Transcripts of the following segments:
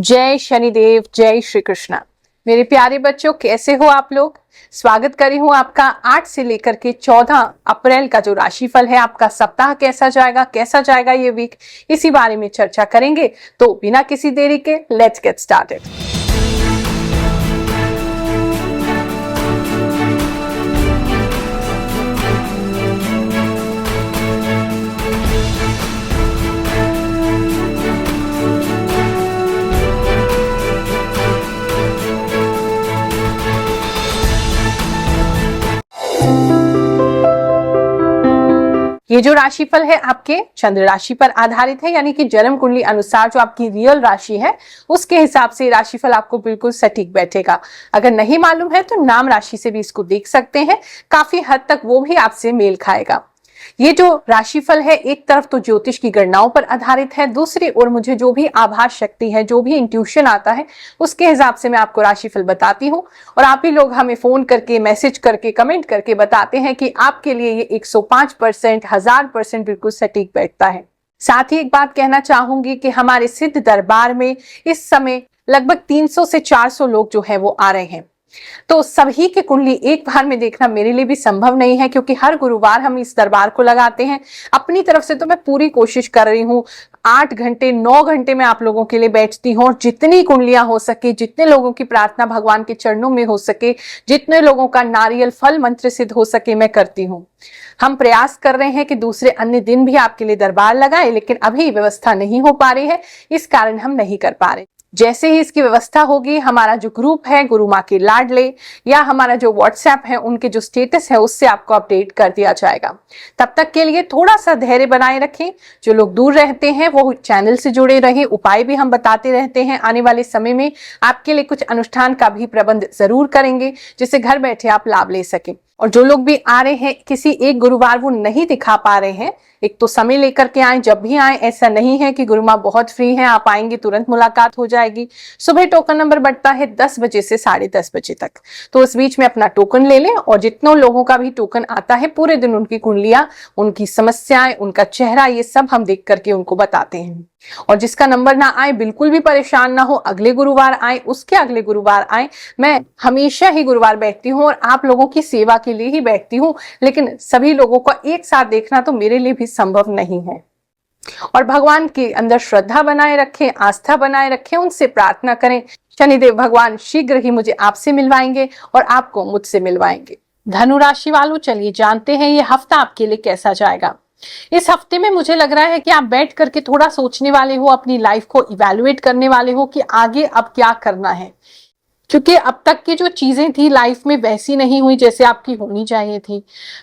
जय शनिदेव, जय श्री कृष्णा। मेरे प्यारे बच्चों, कैसे हो आप लोग। स्वागत करी हूँ आपका 8 से लेकर के 14 अप्रैल का जो राशिफल है, आपका सप्ताह कैसा जाएगा ये वीक, इसी बारे में चर्चा करेंगे। तो बिना किसी देरी के लेट्स गेट स्टार्टेड। ये जो राशिफल है आपके चंद्र राशि पर आधारित है, यानी कि जन्म कुंडली अनुसार जो आपकी रियल राशि है उसके हिसाब से राशिफल आपको बिल्कुल सटीक बैठेगा। अगर नहीं मालूम है तो नाम राशि से भी इसको देख सकते हैं, काफी हद तक वो भी आपसे मेल खाएगा। ये जो राशिफल है एक तरफ तो ज्योतिष की गणनाओं पर आधारित है, दूसरी ओर मुझे जो भी आभास शक्ति है, जो भी इंट्यूशन आता है उसके हिसाब से मैं आपको राशिफल बताती हूँ। और आप ही लोग हमें फोन करके, मैसेज करके, कमेंट करके बताते हैं कि आपके लिए ये 105%, 1000% बिल्कुल सटीक बैठता है। साथ ही एक बात कहना चाहूंगी कि हमारे सिद्ध दरबार में इस समय लगभग 300 से 400 लोग जो है वो आ रहे हैं। तो सभी की कुंडली एक बार में देखना मेरे लिए भी संभव नहीं है, क्योंकि हर गुरुवार हम इस दरबार को लगाते हैं। अपनी तरफ से तो मैं पूरी कोशिश कर रही हूँ, 8 घंटे 9 घंटे में आप लोगों के लिए बैठती हूँ, और जितनी कुंडलियां हो सके, जितने लोगों की प्रार्थना भगवान के चरणों में हो सके, जितने लोगों का नारियल फल मंत्र सिद्ध हो सके, मैं करती हूँ। हम प्रयास कर रहे हैं कि दूसरे अन्य दिन भी आपके लिए दरबार लगाए, लेकिन अभी व्यवस्था नहीं हो पा रही है, इस कारण हम नहीं कर पा रहे। जैसे ही इसकी व्यवस्था होगी, हमारा जो ग्रुप है गुरु माँ के लाडले, या हमारा जो व्हाट्सएप है, उनके जो स्टेटस है उससे आपको अपडेट कर दिया जाएगा। तब तक के लिए थोड़ा सा धैर्य बनाए रखें। जो लोग दूर रहते हैं वो चैनल से जुड़े रहे, उपाय भी हम बताते रहते हैं। आने वाले समय में आपके लिए कुछ अनुष्ठान का भी प्रबंध जरूर करेंगे, जिससे घर बैठे आप लाभ ले सकें। और जो लोग भी आ रहे हैं, किसी एक गुरुवार वो नहीं दिखा पा रहे हैं, एक तो समय लेकर के आए, जब भी आए। ऐसा नहीं है कि गुरु माँ बहुत फ्री हैं, आप आएंगे तुरंत मुलाकात हो जाएगी। सुबह टोकन नंबर बढ़ता है 10 बजे से 10:30 बजे तक, तो उस बीच में अपना टोकन ले लें। और जितनों लोगों का भी टोकन आता है, पूरे दिन उनकी कुंडलियां, उनकी समस्याएं, उनका चेहरा, ये सब हम देख करके उनको बताते हैं। और जिसका नंबर ना आए, बिल्कुल भी परेशान ना हो, अगले गुरुवार आए, उसके अगले गुरुवार आए। मैं हमेशा ही गुरुवार बैठती हूँ और आप लोगों की सेवा के लिए ही बैठती हूँ, लेकिन सभी लोगों को एक साथ देखना तो मेरे लिए भी संभव नहीं है। और भगवान के अंदर श्रद्धा बनाए रखें, आस्था बनाए रखें, उनसे प्रार्थना करें। शनिदेव भगवान शीघ्र ही मुझे आपसे मिलवाएंगे और आपको मुझसे मिलवाएंगे। धनु राशि वालों, चलिए जानते हैं ये हफ्ता आपके लिए कैसा जाएगा। इस हफ्ते में मुझे लग रहा है कि आप बैठ करके थोड़ा सोचने वाले हो, अपनी लाइफ को इवैल्यूएट करने वाले हो कि आगे अब क्या करना है। क्योंकि अब तक की जो चीजें थी लाइफ में वैसी नहीं हुई जैसे आपकी होनी चाहिए थी,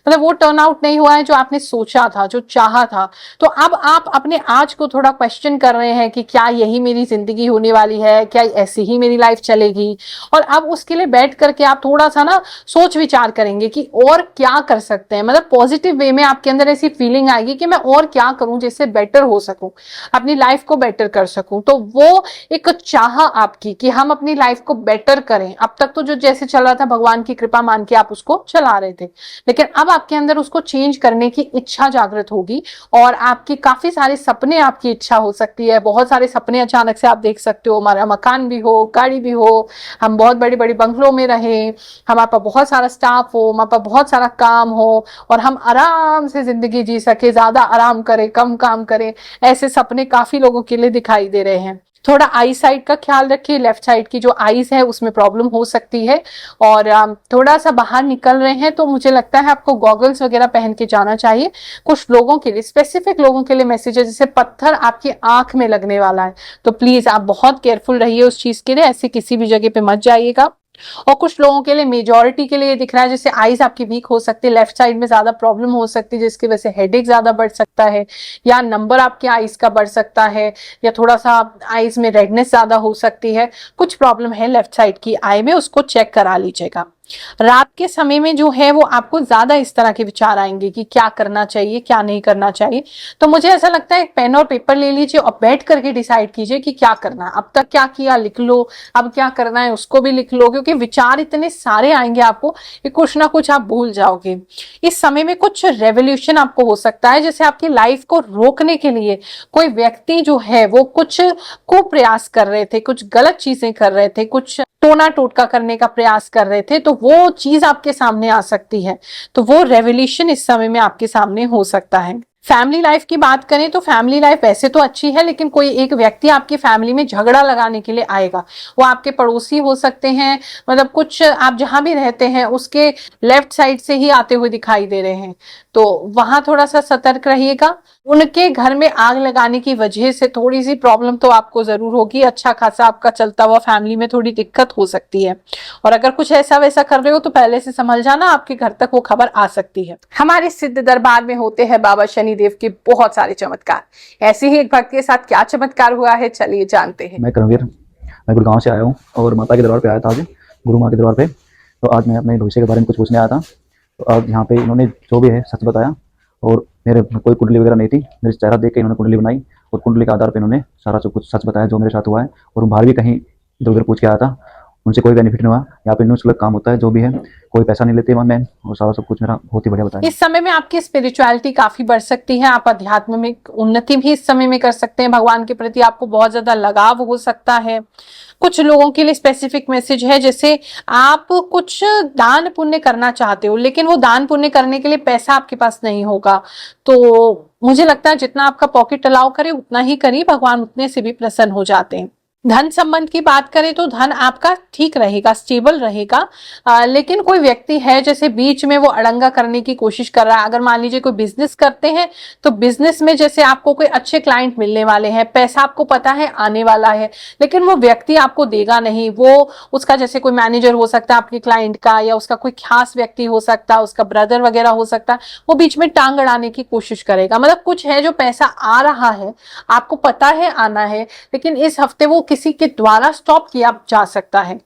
मतलब वो टर्न आउट नहीं हुआ है जो आपने सोचा था, जो चाहा था। तो अब आप अपने आज को थोड़ा क्वेश्चन कर रहे हैं कि क्या यही मेरी जिंदगी होने वाली है, क्या ऐसी ही मेरी लाइफ चलेगी। और अब उसके लिए बैठ करके आप थोड़ा सा ना सोच विचार करेंगे कि और क्या कर सकते हैं, मतलब पॉजिटिव वे में आपके अंदर ऐसी फीलिंग आएगी कि मैं और क्या करूं जिससे बेटर हो सकूं, अपनी लाइफ को बेटर कर सकूं। तो वो एक चाह आपकी कि हम अपनी लाइफ को बेटर करें। अब तक तो जो जैसे चल रहा था भगवान की कृपा मान के आप उसको चला रहे थे, लेकिन अब आपके अंदर उसको चेंज करने की इच्छा जागृत होगी। और आपके काफी सारे सपने, आपकी इच्छा हो सकती है, बहुत सारे सपने अचानक से आप देख सकते हो। हमारा मकान भी हो, गाड़ी भी हो, हम बहुत बड़ी बड़ी बंगलों में रहे, हमारे पास बहुत सारा स्टाफ हो, हमारे पास बहुत सारा काम हो, और हम आराम से जिंदगी जी सके, ज्यादा आराम करें, कम काम करें। ऐसे सपने काफी लोगों के लिए दिखाई दे रहे हैं। थोड़ा आई साइड का ख्याल रखिए, लेफ्ट साइड की जो आईज है उसमें प्रॉब्लम हो सकती है। और थोड़ा सा बाहर निकल रहे हैं तो मुझे लगता है आपको गॉगल्स वगैरह पहन के जाना चाहिए। कुछ लोगों के लिए, स्पेसिफिक लोगों के लिए मैसेज है, जैसे पत्थर आपकी आंख में लगने वाला है, तो प्लीज आप बहुत केयरफुल रहिए उस चीज के लिए, ऐसे किसी भी जगह पे मत जाइएगा। और कुछ लोगों के लिए, मेजॉरिटी के लिए दिख रहा है जैसे आईज आपकी वीक हो सकती है, लेफ्ट साइड में ज्यादा प्रॉब्लम हो सकती है, जिसकी वजह से हेडेक ज्यादा बढ़ सकता है, या नंबर आपके आईज का बढ़ सकता है, या थोड़ा सा आईज में रेडनेस ज्यादा हो सकती है। कुछ प्रॉब्लम है लेफ्ट साइड की आई में, उसको चेक करा लीजिएगा। रात के समय में जो है वो आपको ज्यादा इस तरह के विचार आएंगे कि क्या करना चाहिए क्या नहीं करना चाहिए। तो मुझे ऐसा लगता है एक पेन और पेपर ले लीजिए और बैठ करके डिसाइड कीजिए कि क्या करना है, अब तक क्या किया लिख लो, अब क्या करना है उसको भी लिख लो, क्योंकि विचार इतने सारे आएंगे आपको कि कुछ ना कुछ आप भूल जाओगे। इस समय में कुछ रेवोल्यूशन आपको हो सकता है, जैसे आपकी लाइफ को रोकने के लिए कोई व्यक्ति जो है वो कुछ को प्रयास कर रहे थे, कुछ गलत चीजें कर रहे थे, कुछ टोना टोटका करने का प्रयास कर रहे थे, तो वो चीज आपके सामने आ सकती है। तो वो रेवोल्यूशन इस समय में आपके सामने हो सकता है। फैमिली लाइफ की बात करें तो फैमिली लाइफ वैसे तो अच्छी है, लेकिन कोई एक व्यक्ति आपकी फैमिली में झगड़ा लगाने के लिए आएगा। वो आपके पड़ोसी हो सकते हैं, मतलब कुछ आप जहां भी रहते हैं उसके लेफ्ट साइड से ही आते हुए दिखाई दे रहे हैं, तो वहां थोड़ा सा सतर्क रहिएगा। उनके घर में आग लगाने की वजह से थोड़ी सी प्रॉब्लम तो आपको जरूर होगी, अच्छा खासा आपका चलता हुआ फैमिली में थोड़ी दिक्कत हो सकती है। और अगर कुछ ऐसा वैसा कर रहे हो तो पहले से समझ जाना, आपके घर तक वो खबर आ सकती है। हमारे सिद्ध दरबार में होते हैं बाबा शनिदेव के बहुत सारे चमत्कार। ऐसे ही एक भक्त के साथ क्या चमत्कार हुआ है, चलिए जानते हैं। मैं करमवीर, मैं गुड़गांव से आया हूँ और माता के दरबार पे आया था आज, गुरु माँ के दरबार पे। तो आज मैं अपने भविष्य के बारे में कुछ पूछने आया था। तो आज यहाँ पे इन्होंने जो भी है सच बताया, और मेरे कोई कुंडली वगैरह नहीं थी, मेरे चेहरा देख के इन्होंने कुंडली बनाई और कुंडली के आधार पर इन्होंने सारा कुछ सच बताया जो मेरे साथ हुआ है। और बाहर भी कहीं इधर उधर पूछ के आया था, उनसे कोई बेनिफिट नहीं हुआ। यहाँ पे न्यूज़ काम होता है, जो भी है कोई पैसा नहीं लेते मैं, और सारा सब कुछ मेरा बहुत ही बढ़िया बताया। इस समय में आपकी स्पिरिचुअलिटी काफी बढ़ सकती है, आप अध्यात्म में उन्नति भी इस समय में कर सकते हैं, भगवान के प्रति आपको बहुत ज्यादा लगाव हो सकता है। कुछ लोगों के लिए स्पेसिफिक मैसेज है, जैसे आप कुछ दान पुण्य करना चाहते हो लेकिन वो दान पुण्य करने के लिए पैसा आपके पास नहीं होगा, तो मुझे लगता है जितना आपका पॉकेट अलाउ करे उतना ही करिए, भगवान उतने से भी प्रसन्न हो जाते हैं। धन संबंध की बात करें तो धन आपका ठीक रहेगा, स्टेबल रहेगा, लेकिन कोई व्यक्ति है जैसे बीच में वो अड़ंगा करने की कोशिश कर रहा है। अगर मान लीजिए कोई बिजनेस करते हैं तो बिजनेस में जैसे आपको कोई अच्छे क्लाइंट मिलने वाले हैं, पैसा आपको पता है आने वाला है, लेकिन वो व्यक्ति आपको देगा नहीं। वो उसका जैसे कोई मैनेजर हो सकता है आपके क्लाइंट का, या उसका कोई खास व्यक्ति हो सकता है, उसका ब्रदर वगैरह हो सकता है, वो बीच में टांग अड़ाने की कोशिश करेगा। मतलब कुछ है जो पैसा आ रहा है, आपको पता है आना है, लेकिन इस हफ्ते वो किसी के द्वारा स्टॉप किया जा सकता है।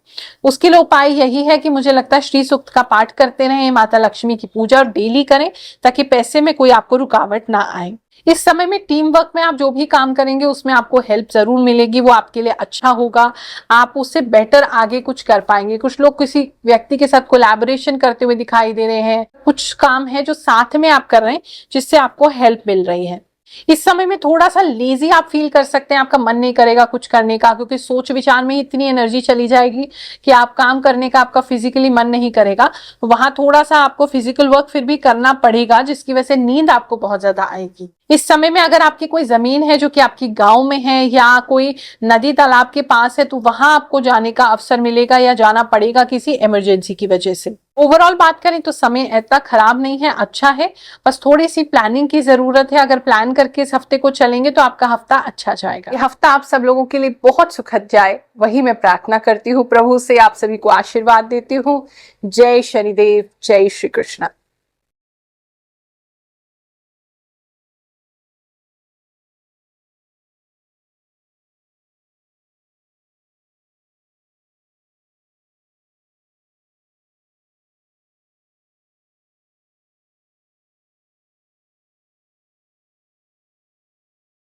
उसके लिए उपाय यही है कि मुझे लगता है श्री सूक्त का पाठ करते रहें, माता लक्ष्मी की पूजा और डेली करें, ताकि पैसे में कोई आपको रुकावट ना आए। इस समय में टीम वर्क में आप जो भी काम करेंगे उसमें आपको हेल्प जरूर मिलेगी, वो आपके लिए अच्छा होगा, आप उससे बेटर आगे कुछ कर पाएंगे। कुछ लोग किसी व्यक्ति के साथ कोलैबोरेशन करते हुए दिखाई दे रहे हैं, कुछ काम है जो साथ में आप कर रहे हैं जिससे आपको हेल्प मिल रही है। इस समय में थोड़ा सा लेजी आप फील कर सकते हैं, आपका मन नहीं करेगा कुछ करने का, क्योंकि सोच विचार में इतनी एनर्जी चली जाएगी कि आप काम करने का आपका फिजिकली मन नहीं करेगा। वहां थोड़ा सा आपको फिजिकल वर्क फिर भी करना पड़ेगा, जिसकी वजह से नींद आपको बहुत ज्यादा आएगी। इस समय में अगर आपकी कोई जमीन है जो कि आपकी गांव में है या कोई नदी तालाब के पास है, तो वहां आपको जाने का अवसर मिलेगा या जाना पड़ेगा किसी इमरजेंसी की वजह से। ओवरऑल बात करें तो समय इतना खराब नहीं है, अच्छा है, बस थोड़ी सी प्लानिंग की जरूरत है। अगर प्लान करके इस हफ्ते को चलेंगे तो आपका हफ्ता अच्छा जाएगा। ये हफ्ता आप सब लोगों के लिए बहुत सुखद जाए, वही मैं प्रार्थना करती हूँ प्रभु से। आप सभी को आशीर्वाद देती हूँ। जय शनिदेव, जय श्री कृष्ण।